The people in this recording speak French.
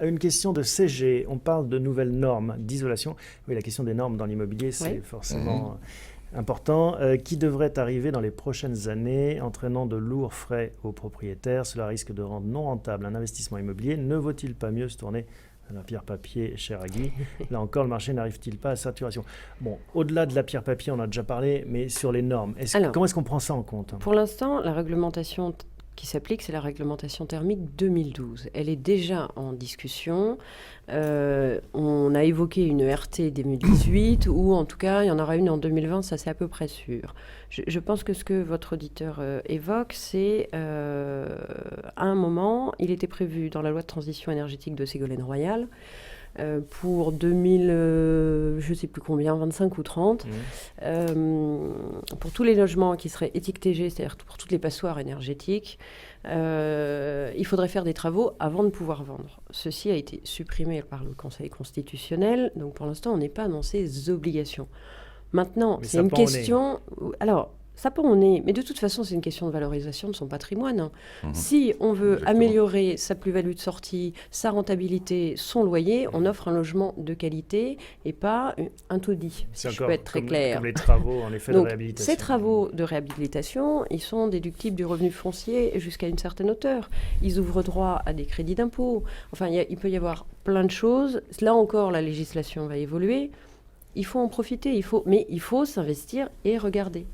Une question de CG. On parle de nouvelles normes d'isolation. Oui, la question des normes dans l'immobilier, c'est forcément important. Qui devrait arriver dans les prochaines années, entraînant de lourds frais aux propriétaires. Cela risque de rendre non rentable un investissement immobilier. Ne vaut-il pas mieux se tourner vers la pierre papier, cher Agui? Là encore, le marché n'arrive-t-il pas à saturation? Bon, au-delà de la pierre papier, on a déjà parlé, mais sur les normes, comment est-ce qu'on prend ça en compte? Pour l'instant, la réglementation qui s'applique, c'est la réglementation thermique 2012. Elle est déjà en discussion. On a évoqué une ERT 2018, ou en tout cas, il y en aura une en 2020, ça c'est à peu près sûr. Je pense que ce que votre auditeur évoque, c'est à un moment, il était prévu dans la loi de transition énergétique de Ségolène Royal, pour 2000, je ne sais plus combien, 25 ou 30, pour tous les logements qui seraient étiquetés, c'est-à-dire pour toutes les passoires énergétiques, il faudrait faire des travaux avant de pouvoir vendre. Ceci a été supprimé par le Conseil constitutionnel, donc pour l'instant on n'est pas dans ces obligations. Maintenant, c'est une question... Alors, ça peut en est, mais de toute façon, c'est une question de valorisation de son patrimoine. Si on veut améliorer sa plus-value de sortie, sa rentabilité, son loyer, on offre un logement de qualité et pas un taudis, si je peux être très clair. Comme les travaux, en effet, donc, de réhabilitation. Ces travaux de réhabilitation, ils sont déductibles du revenu foncier jusqu'à une certaine hauteur. Ils ouvrent droit à des crédits d'impôt. Enfin, il peut y avoir plein de choses. Là encore, la législation va évoluer. Il faut en profiter, mais il faut s'investir et regarder.